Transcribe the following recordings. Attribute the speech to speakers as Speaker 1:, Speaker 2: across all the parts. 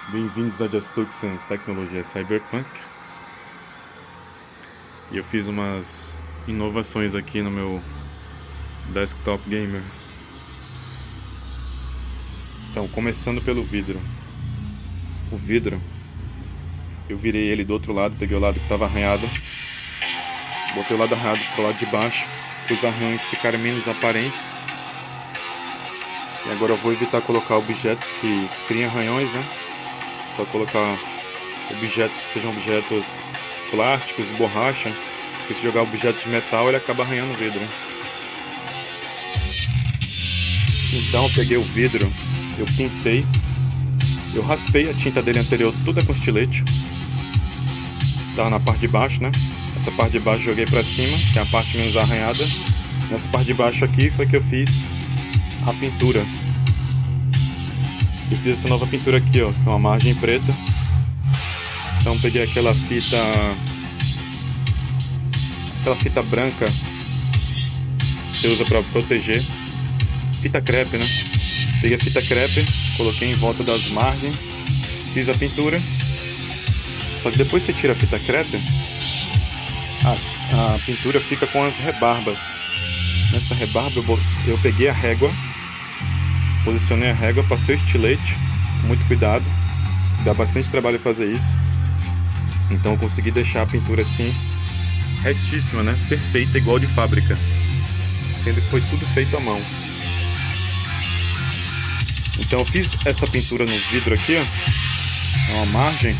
Speaker 1: Bem-vindos a Just Talks em Tecnologia Cyberpunk. E eu fiz umas inovações aqui no meu desktop gamer. Então, começando pelo vidro. O vidro, eu virei ele do outro lado, peguei o lado que estava arranhado, botei o lado arranhado pro lado de baixo, para os arranhões ficarem menos aparentes. E agora eu vou evitar colocar objetos que criem arranhões, né? Só colocar objetos que sejam objetos plásticos, de borracha, porque se jogar objetos de metal ele acaba arranhando o vidro. Então eu peguei o vidro, eu pintei, eu raspei a tinta dele anterior toda com estilete. Tava na parte de baixo, né? Essa parte de baixo joguei pra cima, que é a parte menos arranhada. Nessa parte de baixo aqui foi que eu fiz a pintura. Eu fiz essa nova pintura aqui, ó, com uma margem preta. Então peguei aquela fita branca que você usa para proteger, fita crepe, né? Peguei a fita crepe, coloquei em volta das margens, fiz a pintura. Só que depois que você tira a fita crepe, a pintura fica com as rebarbas. Nessa rebarba eu peguei a régua, posicionei a régua, passei o estilete, com muito cuidado, dá bastante trabalho fazer isso. Então eu consegui deixar a pintura assim, retíssima, né? Perfeita, igual de fábrica, sendo que foi tudo feito à mão. Então eu fiz essa pintura no vidro aqui, ó, uma margem,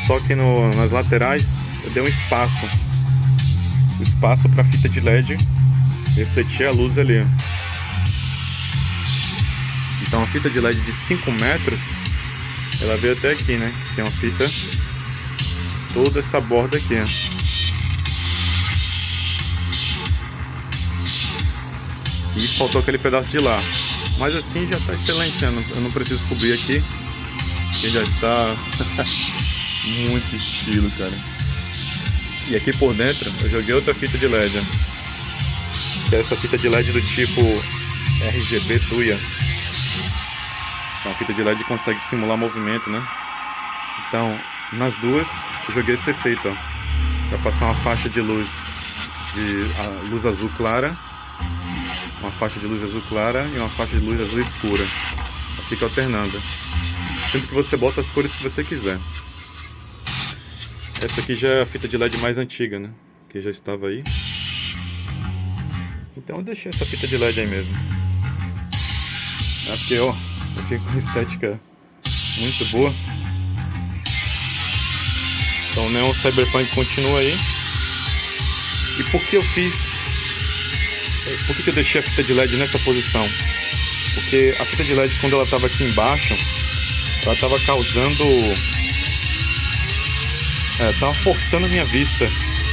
Speaker 1: só que nas laterais eu dei um espaço para a fita de LED refletir a luz ali, ó. Então a fita de LED de 5 metros, ela veio até aqui, né? Tem uma fita, toda essa borda aqui, ó. E faltou aquele pedaço de lá. Mas assim já está excelente, né? Eu não preciso cobrir aqui, que já está muito estilo, cara. E aqui por dentro eu joguei outra fita de LED, ó, que é essa fita de LED do tipo RGB Tuya. Então a fita de LED consegue simular movimento, né? Então nas duas eu joguei esse efeito, ó, para passar uma faixa de luz luz azul clara, uma faixa de luz azul clara e uma faixa de luz azul escura. Fica alternando, sempre que você bota as cores que você quiser. Essa aqui já é a fita de LED mais antiga, né? Que já estava aí. Então eu deixei essa fita de LED aí mesmo. Porque ó, eu fico com uma estética muito boa. Então o Neon Cyberpunk continua aí. E por que eu eu deixei a fita de LED nessa posição? Porque a fita de LED, quando ela estava aqui embaixo, ela estava causando... tava forçando a minha vista.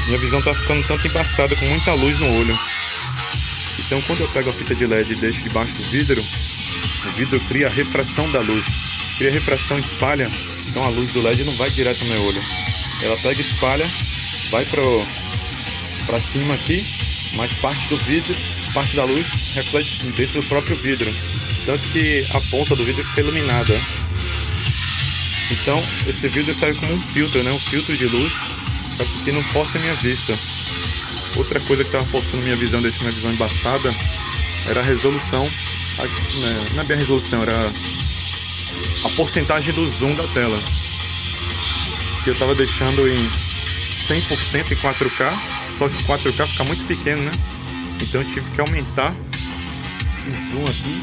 Speaker 1: Minha visão estava ficando tanto embaçada, com muita luz no olho. Então quando eu pego a fita de LED e deixo debaixo do vidro, o vidro cria a refração da luz. Cria a refração, espalha. Então a luz do LED não vai direto no meu olho. Ela pega e espalha, vai pra cima aqui, mas parte do vidro, parte da luz reflete dentro do próprio vidro. Tanto que a ponta do vidro fica iluminada. Então esse vidro serve como um filtro, né? Um filtro de luz, para que não force a minha vista. Outra coisa que estava forçando minha visão, deixando minha visão embaçada, era a resolução. Não é bem a resolução, era a porcentagem do zoom da tela, que eu estava deixando em 100% em 4K, só que 4K fica muito pequeno, né? Então eu tive que aumentar o zoom aqui.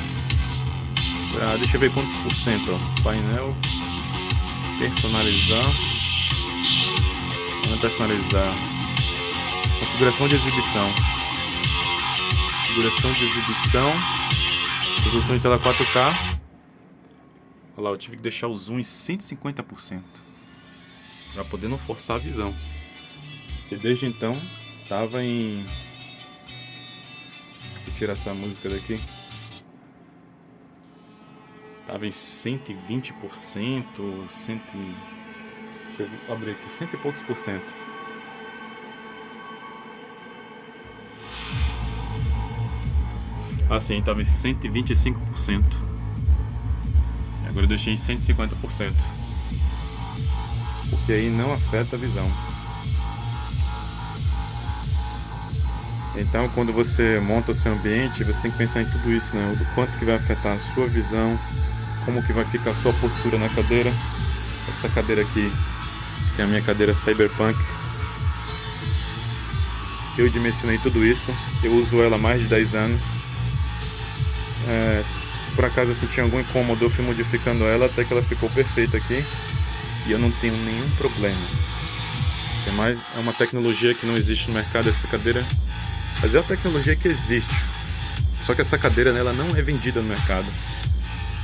Speaker 1: Deixa eu ver quantos por cento, ó. Painel, personalizar, configuração de exibição, resolução de tela 4K. Olha lá, eu tive que deixar o zoom em 150% para poder não forçar a visão, porque desde então tava em... Vou tirar essa música daqui. Tava em 120%, deixa eu abrir aqui, 100 e poucos por cento. Assim, tava em 125%. Agora eu deixei em 150%, porque aí não afeta a visão. Então, quando você monta o seu ambiente, você tem que pensar em tudo isso, né? O quanto que vai afetar a sua visão, como que vai ficar a sua postura na cadeira. Essa cadeira aqui, que é a minha cadeira Cyberpunk, eu dimensionei tudo isso. Eu uso ela há mais de 10 anos. Se por acaso eu senti algum incômodo, eu fui modificando ela até que ela ficou perfeita aqui. E eu não tenho nenhum problema. É uma tecnologia que não existe no mercado, essa cadeira. Mas é uma tecnologia que existe. Só que essa cadeira, né, ela não é vendida no mercado.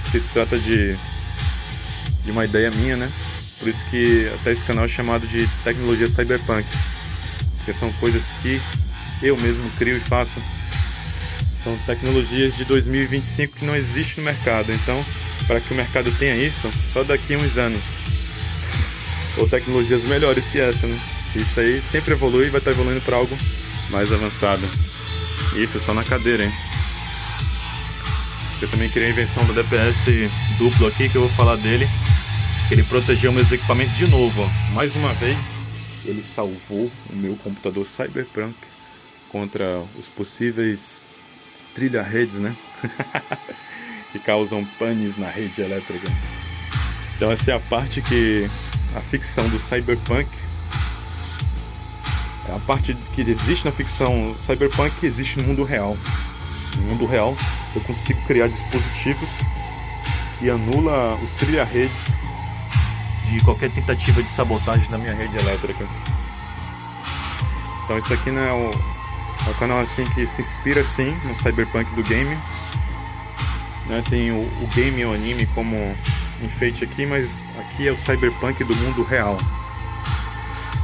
Speaker 1: Porque se trata de uma ideia minha, né? Por isso que até esse canal é chamado de tecnologia cyberpunk. Porque são coisas que eu mesmo crio e faço. São tecnologias de 2025 que não existem no mercado. Então, para que o mercado tenha isso, só daqui a uns anos. Ou tecnologias melhores que essa, né? Isso aí sempre evolui e vai estar evoluindo para algo mais avançado. Isso só na cadeira, hein? Eu também criei a invenção do DPS duplo aqui, que eu vou falar dele. Ele protegeu meus equipamentos de novo, ó. Mais uma vez, ele salvou o meu computador Cyberpunk contra os possíveis trilha-redes, né? Que causam panes na rede elétrica. Então essa é a parte que a ficção do Cyberpunk, a parte que existe na ficção Cyberpunk, que existe no mundo real. No mundo real, eu consigo criar dispositivos que anula os trilha-redes de qualquer tentativa de sabotagem na minha rede elétrica. Então isso aqui não é o canal assim que se inspira assim no Cyberpunk do game, né? Tem o game e o anime como enfeite aqui, mas aqui é o Cyberpunk do mundo real.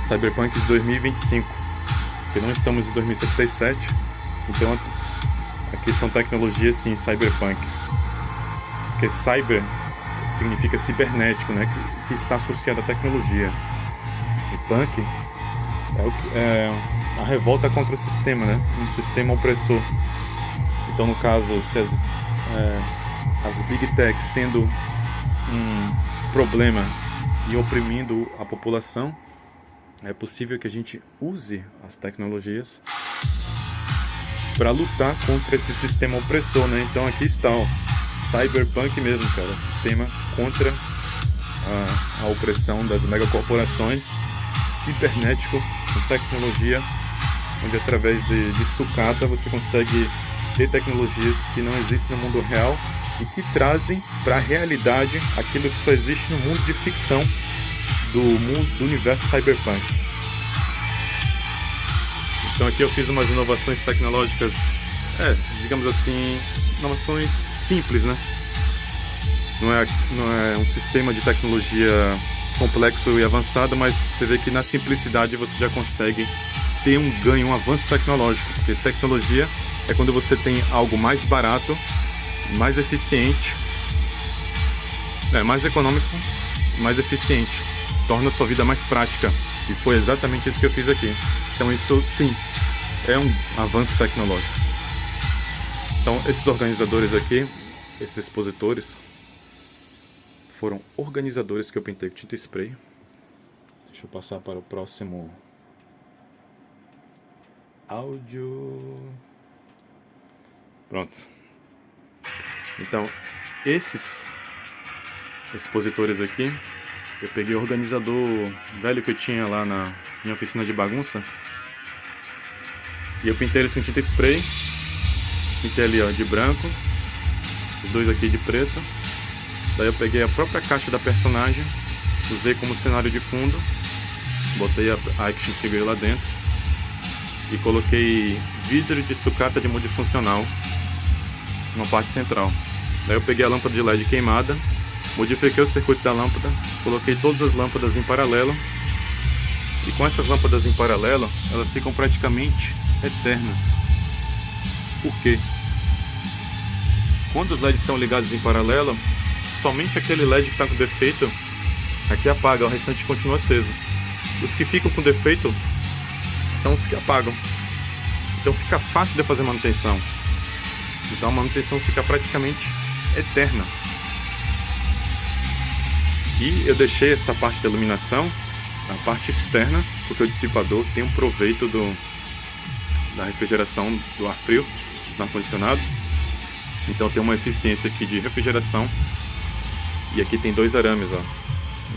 Speaker 1: Cyberpunk de 2025, porque não estamos em 2077, então aqui são tecnologias sim, Cyberpunk. Porque cyber significa cibernético, né? Que está associado à tecnologia. E punk é a revolta contra o sistema, né? Um sistema opressor. Então, no caso, se as Big Tech sendo um problema e oprimindo a população, é possível que a gente use as tecnologias para lutar contra esse sistema opressor, né? Então aqui está, ó, Cyberpunk mesmo, cara, sistema contra a opressão das megacorporações, cibernético, com tecnologia, onde através de sucata você consegue ter tecnologias que não existem no mundo real e que trazem para a realidade aquilo que só existe no mundo de ficção do universo cyberpunk. Então aqui eu fiz umas inovações tecnológicas, digamos assim, inovações simples, né? Não é um sistema de tecnologia complexo e avançado, mas você vê que na simplicidade você já consegue ter um ganho, um avanço tecnológico. Porque tecnologia é quando você tem algo mais barato, mais eficiente, mais econômico, mais eficiente. Torna a sua vida mais prática. E foi exatamente isso que eu fiz aqui. Então isso sim é um avanço tecnológico. Então esses organizadores aqui, esses expositores, foram organizadores que eu pintei com tinta spray. Deixa eu passar para o próximo áudio. Pronto. Então esses expositores aqui, eu peguei o organizador velho que eu tinha lá na minha oficina de bagunça e eu pintei eles com tinta spray. Pintei ali, ó, de branco, os dois aqui de preto. Daí eu peguei a própria caixa da personagem, usei como cenário de fundo, botei a action figure lá dentro e coloquei vidro de sucata de multifuncional na parte central. Daí eu peguei a lâmpada de LED queimada, modifiquei o circuito da lâmpada, coloquei todas as lâmpadas em paralelo e com essas lâmpadas em paralelo elas ficam praticamente eternas. Por quê? Quando os LEDs estão ligados em paralelo, somente aquele LED que está com defeito aqui apaga, o restante continua aceso. Os que ficam com defeito são os que apagam. Então fica fácil de fazer manutenção. Então a manutenção fica praticamente eterna. E eu deixei essa parte da iluminação na parte externa, porque o dissipador tem um proveito da refrigeração do ar frio no ar-condicionado. Então tem uma eficiência aqui de refrigeração. E aqui tem dois arames, ó.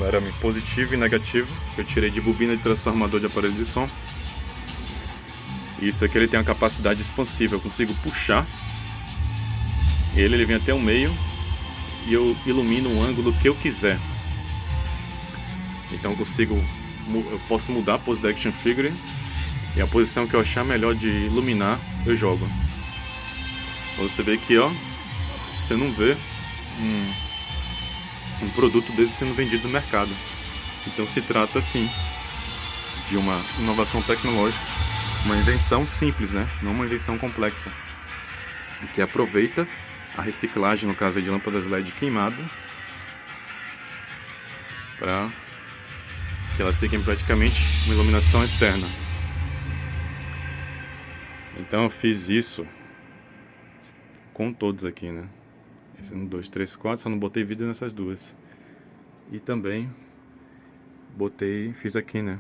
Speaker 1: O arame positivo e negativo, que eu tirei de bobina de transformador de aparelho de som. E isso aqui ele tem uma capacidade expansiva, eu consigo puxar ele vem até o meio e eu ilumino o ângulo que eu quiser. Então eu posso mudar a pose da action figure e a posição que eu achar melhor de iluminar eu jogo. Você vê aqui, ó, você não vê um produto desse sendo vendido no mercado. Então se trata assim de uma inovação tecnológica, uma invenção simples, né? Não uma invenção complexa, que aproveita a reciclagem, no caso de lâmpadas LED queimada, para que elas fiquem praticamente uma iluminação eterna. Então eu fiz isso com todos aqui, né? Esse 1, 2, 3, 4, só não botei vidro nessas duas. E também fiz aqui, né,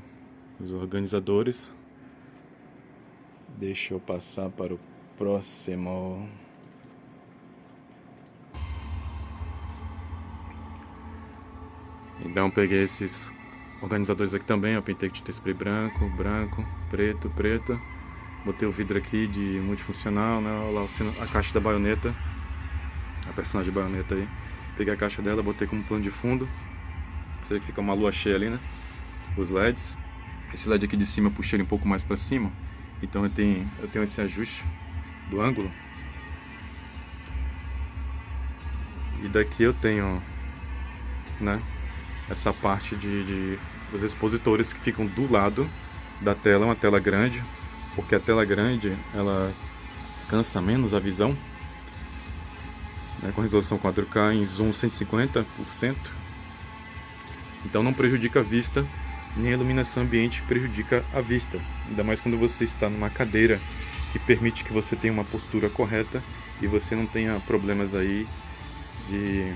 Speaker 1: os organizadores. Deixa eu passar para o próximo. Então eu peguei esses organizadores aqui também, eu pintei com tinta spray branco, preto, preta. Botei o vidro aqui de multifuncional, né? Olha lá a caixa da baioneta, a personagem baioneta aí. Peguei a caixa dela, botei como plano de fundo. Você vê que fica uma lua cheia ali, né? Os LEDs. Esse LED aqui de cima eu puxei ele um pouco mais para cima. Então eu tenho esse ajuste do ângulo. E daqui eu tenho, né, essa parte dos expositores que ficam do lado da tela, uma tela grande, porque a tela grande ela cansa menos a visão, né, com resolução 4K em zoom 150%. Então não prejudica a vista, nem a iluminação ambiente prejudica a vista, ainda mais quando você está numa cadeira que permite que você tenha uma postura correta e você não tenha problemas aí de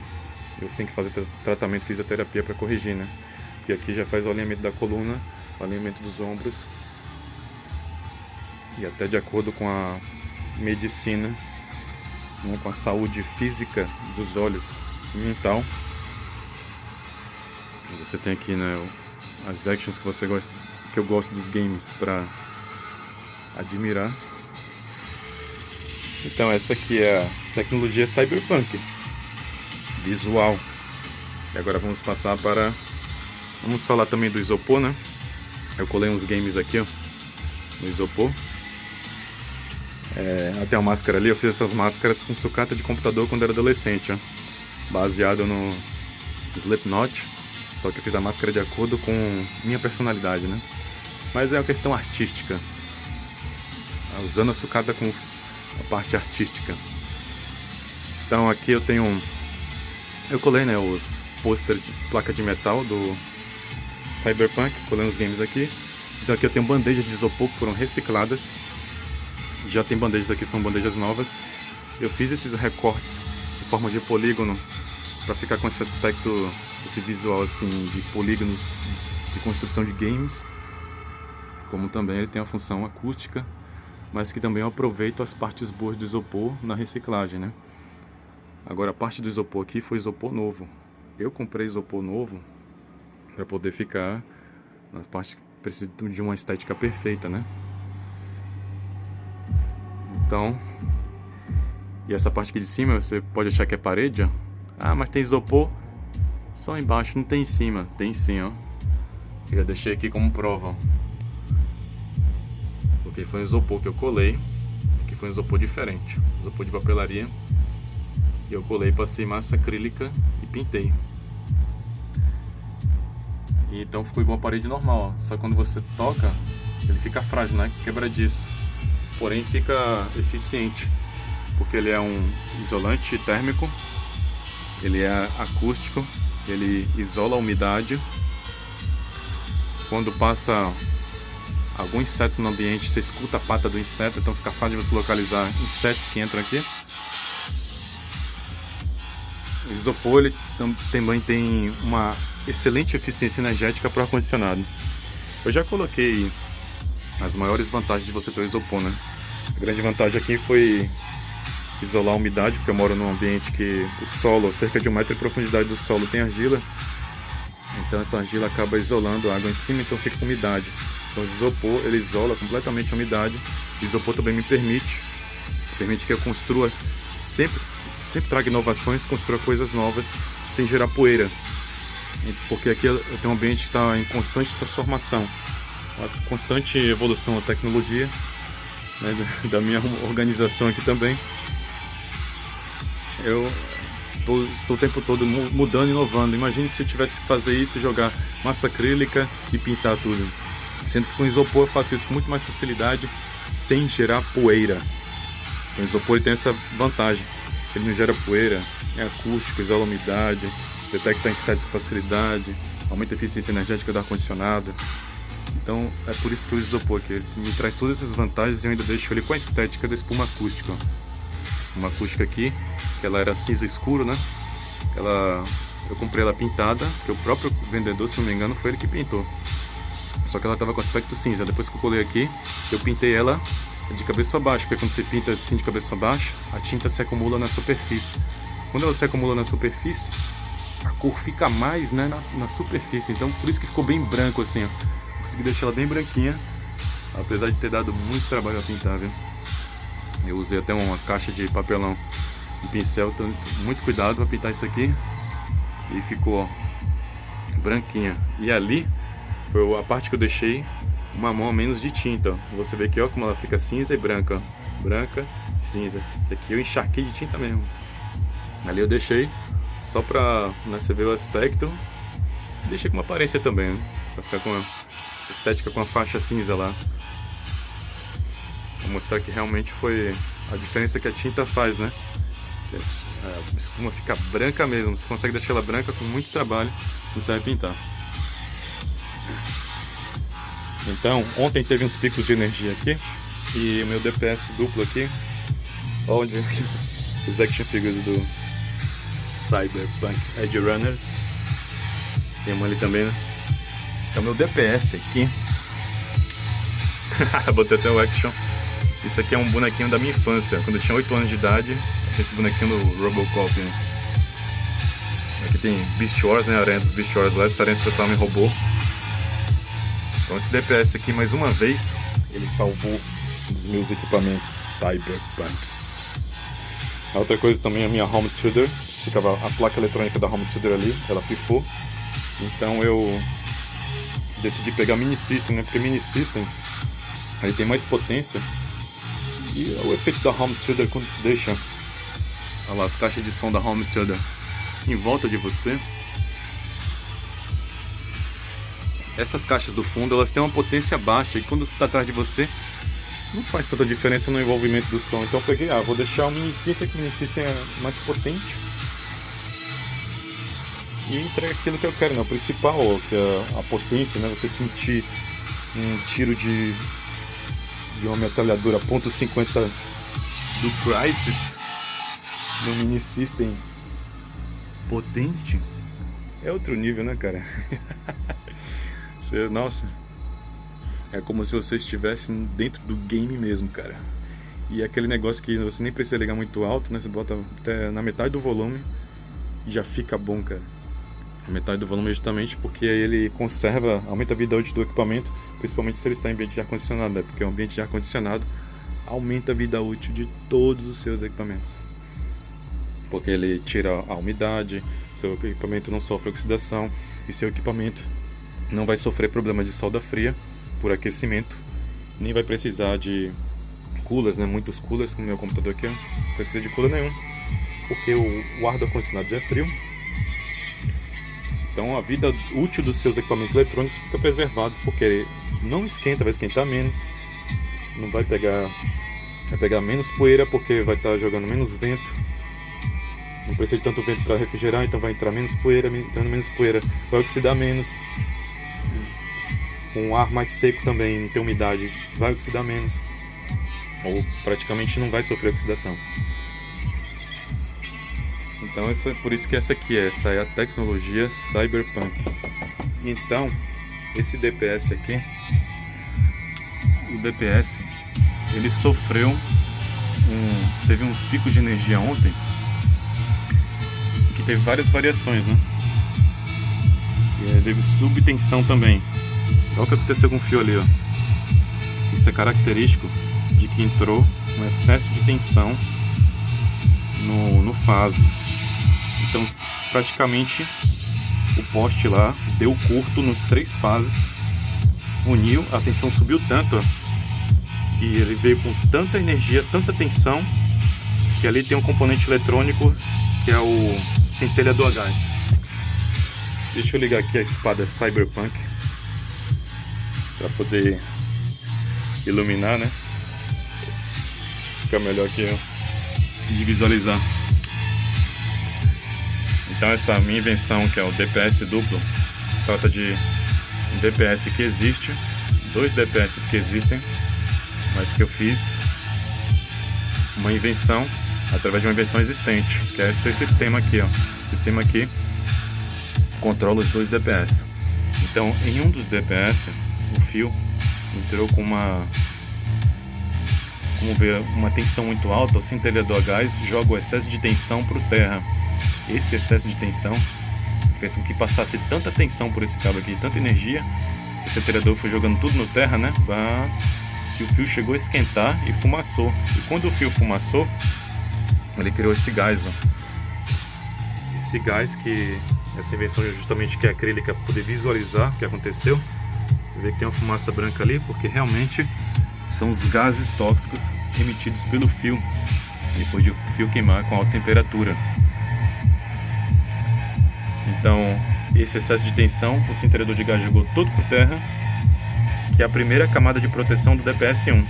Speaker 1: você tem que fazer tratamento, fisioterapia para corrigir, né? E aqui já faz o alinhamento da coluna, o alinhamento dos ombros e até de acordo com a medicina, né, com a saúde física dos olhos e mental. Você tem aqui, né, as actions que você gosta, que eu gosto dos games para admirar. Então essa aqui é a tecnologia Cyberpunk visual. E agora vamos passar para... Vamos falar também do isopor, né? Eu colei uns games aqui, ó, no isopor. Até a máscara ali, eu fiz essas máscaras com sucata de computador quando era adolescente, ó, baseado no Slipknot. Só que eu fiz a máscara de acordo com minha personalidade, né? Mas é uma questão artística, usando a sucata com a parte artística. Então aqui eu colei, né, os pôster de placa de metal do Cyberpunk, colei uns games aqui. Então aqui eu tenho bandejas de isopor que foram recicladas. Já tem bandejas aqui, são bandejas novas. Eu fiz esses recortes em forma de polígono para ficar com esse aspecto, esse visual assim de polígonos de construção de games. Como também ele tem a função acústica, mas que também eu aproveito as partes boas do isopor na reciclagem, né? Agora a parte do isopor aqui foi isopor novo. Eu comprei isopor novo para poder ficar na parte que precisa de uma estética perfeita, né? Então, e essa parte aqui de cima você pode achar que é parede, ó. Ah, mas tem isopor só embaixo, não tem em cima. Tem sim, ó. Eu já deixei aqui como prova, ó. Porque foi um isopor que eu colei, que foi um isopor diferente, isopor de papelaria. E eu colei, passei massa acrílica e pintei. E então ficou igual a parede normal, ó. Só que quando você toca, ele fica frágil, né? Quebradiço. Porém fica eficiente, porque ele é um isolante térmico, ele é acústico, ele isola a umidade. Quando passa algum inseto no ambiente, você escuta a pata do inseto, então fica fácil de você localizar insetos que entram aqui. O isopor ele também tem uma excelente eficiência energética para o ar-condicionado. Eu já coloquei as maiores vantagens de você ter o isopor, né? A grande vantagem aqui foi isolar a umidade, porque eu moro num ambiente que o solo, cerca de 1 metro de profundidade do solo, tem argila. Então essa argila acaba isolando a água em cima, então fica com umidade. Então o isopor, ele isola completamente a umidade. O isopor também me permite que eu construa, sempre traga inovações, construa coisas novas, sem gerar poeira. Porque aqui eu tenho um ambiente que está em constante transformação, constante evolução da tecnologia, né, da minha organização aqui também. Eu estou o tempo todo mudando e inovando. Imagine se eu tivesse que fazer isso, jogar massa acrílica e pintar tudo. Sendo que com isopor eu faço isso com muito mais facilidade, sem gerar poeira. O isopor tem essa vantagem, ele não gera poeira, é acústico, isola a umidade, detecta insetos com facilidade, aumenta a eficiência energética do ar-condicionado. Então é por isso que eu uso isopor, que ele me traz todas essas vantagens e eu ainda deixo ele com a estética da espuma acústica. A espuma acústica aqui, que ela era cinza escuro, né? Eu comprei ela pintada, que o próprio vendedor, se não me engano, foi ele que pintou. Só que ela estava com aspecto cinza. Depois que eu colei aqui, eu pintei ela de cabeça para baixo, porque quando você pinta assim de cabeça para baixo, a tinta se acumula na superfície. Quando ela se acumula na superfície, a cor fica mais, né, na superfície. Então por isso que ficou bem branco assim, ó. Consegui deixar ela bem branquinha, apesar de ter dado muito trabalho a pintar, viu? Eu usei até uma caixa de papelão, um pincel, então muito cuidado para pintar isso aqui. E ficou, ó, branquinha. E ali foi a parte que eu deixei uma mão a menos de tinta. Você vê aqui, ó, como ela fica cinza e branca, ó. Branca e cinza. E aqui eu encharquei de tinta mesmo. Ali eu deixei só pra, né, você ver o aspecto. Deixei com uma aparência também, né? Pra ficar com essa estética com a faixa cinza lá. Vou mostrar que realmente foi a diferença que a tinta faz, né? A espuma fica branca mesmo. Você consegue deixar ela branca com muito trabalho. Você vai pintar. Então, ontem teve uns picos de energia aqui e o meu DPS duplo aqui, onde os action figures do Cyberpunk Edge Runners, tem uma ali também, né? Então, meu DPS aqui, botei até o action. Isso aqui é um bonequinho da minha infância, quando eu tinha 8 anos de idade, esse bonequinho do Robocop, né? Aqui tem Beast Wars, né? A aranha dos Beast Wars lá, essa aranha especial me roubou. Então esse DPS aqui, mais uma vez, ele salvou um dos meus equipamentos Cyberpunk. A outra coisa também é a minha Home Theater. Ficava a placa eletrônica da Home Theater ali, ela pifou. Então eu decidi pegar Mini System, né? Porque Mini System ele tem mais potência. E o efeito da Home Theater, quando se deixa, olha lá, as caixas de som da Home Theater em volta de você. Essas caixas do fundo, elas têm uma potência baixa e quando está atrás de você, não faz tanta diferença no envolvimento do som. Então eu peguei, vou deixar o Mini System, que o Mini System é mais potente. E entrega aquilo que eu quero, né? O principal, que é a potência, né? Você sentir um tiro de uma metralhadora .50 do Crysis no Mini System potente, é outro nível, né, cara? Nossa, é como se você estivesse dentro do game mesmo, cara. E aquele negócio que você nem precisa ligar muito alto, né? Você bota até na metade do volume e já fica bom, cara. A metade do volume é justamente porque ele conserva, aumenta a vida útil do equipamento, principalmente se ele está em ambiente de ar-condicionado, né? Porque o ambiente de ar-condicionado aumenta a vida útil de todos os seus equipamentos. Porque ele tira a umidade, seu equipamento não sofre oxidação e seu equipamento não vai sofrer problema de solda fria por aquecimento, nem vai precisar de coolers, né? Muitos coolers, como o meu computador aqui, não precisa de cooler nenhum, porque o ar do ar-condicionado já é frio. Então a vida útil dos seus equipamentos eletrônicos fica preservada, porque ele não esquenta, vai esquentar menos, não vai pegar menos poeira, porque vai estar jogando menos vento. Não precisa de tanto vento para refrigerar, então vai entrar menos poeira, entrando menos poeira, vai oxidar menos. Com um ar mais seco também, não tem umidade, vai oxidar menos, ou praticamente não vai sofrer oxidação. Então por isso que essa é a tecnologia Cyberpunk. Então, esse DPS aqui, o DPS, ele sofreu teve uns picos de energia ontem, que teve várias variações, né? E teve subtensão também. Olha o que aconteceu com o fio ali, ó. Isso é característico de que entrou um excesso de tensão no fase. Então, praticamente, o poste lá deu curto nos 3 fases, uniu, a tensão subiu tanto, ó, e ele veio com tanta energia, tanta tensão, que ali tem um componente eletrônico que é o centelhador a gás. Deixa eu ligar aqui a espada Cyberpunk para poder iluminar, né? Fica melhor aqui de visualizar. Então essa minha invenção, que é o DPS duplo, se trata de um DPS que existe, 2 DPS que existem, mas que eu fiz uma invenção através de uma invenção existente, que é esse sistema aqui, ó. O sistema aqui controla os 2 DPS. Então, em um dos DPS, o fio entrou com uma tensão muito alta, o centelhador a gás joga o excesso de tensão para o terra. Esse excesso de tensão fez com que passasse tanta tensão por esse cabo aqui, tanta energia, o centelhador foi jogando tudo no terra, né? Que o fio chegou a esquentar e fumaçou. E quando o fio fumaçou, ele criou esse gás, ó. Esse gás, que essa invenção justamente que é acrílica, para poder visualizar o que aconteceu. Você vê que tem uma fumaça branca ali, porque realmente são os gases tóxicos emitidos pelo fio depois de o fio queimar com alta temperatura. Então, esse excesso de tensão, o centelhador de gás jogou todo por terra, que é a primeira camada de proteção do DPS 1.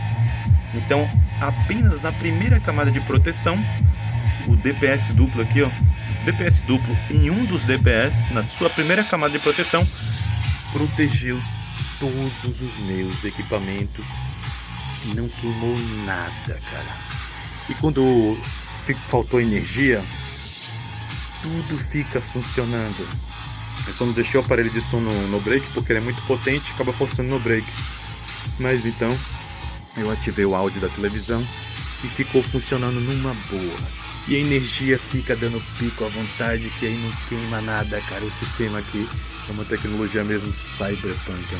Speaker 1: Então, apenas na primeira camada de proteção, o DPS duplo aqui, ó, DPS duplo em um dos DPS, na sua primeira camada de proteção, protegeu todos os meus equipamentos e não queimou nada, cara. E quando faltou energia, tudo fica funcionando. Eu só não deixei o aparelho de som no break, porque ele é muito potente e acaba forçando no break. Mas então, eu ativei o áudio da televisão e ficou funcionando numa boa. E a energia fica dando pico à vontade, que aí não queima nada, cara. O sistema aqui é uma tecnologia mesmo Cyberpunk.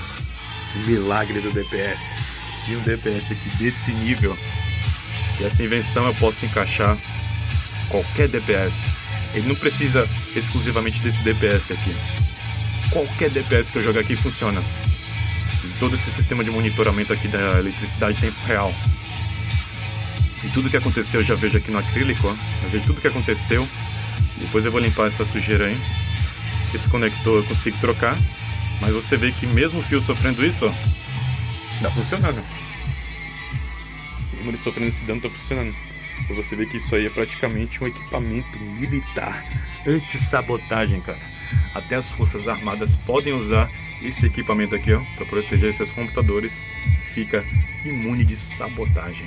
Speaker 1: Um milagre do DPS. E um DPS aqui desse nível. E essa invenção eu posso encaixar qualquer DPS. Ele não precisa exclusivamente desse DPS aqui. Qualquer DPS que eu jogar aqui funciona. E todo esse sistema de monitoramento aqui da eletricidade em tempo real. E tudo que aconteceu eu já vejo aqui no acrílico, ó. Eu vejo tudo que aconteceu. Depois eu vou limpar essa sujeira aí. Esse conector eu consigo trocar. Mas você vê que mesmo o fio sofrendo isso, ó, tá funcionando. Mesmo ele sofrendo esse dano, tá funcionando. Pra você ver que isso aí é praticamente um equipamento militar. Anti-sabotagem, cara. Até as forças armadas podem usar esse equipamento aqui, ó, pra proteger seus computadores. Fica imune de sabotagem.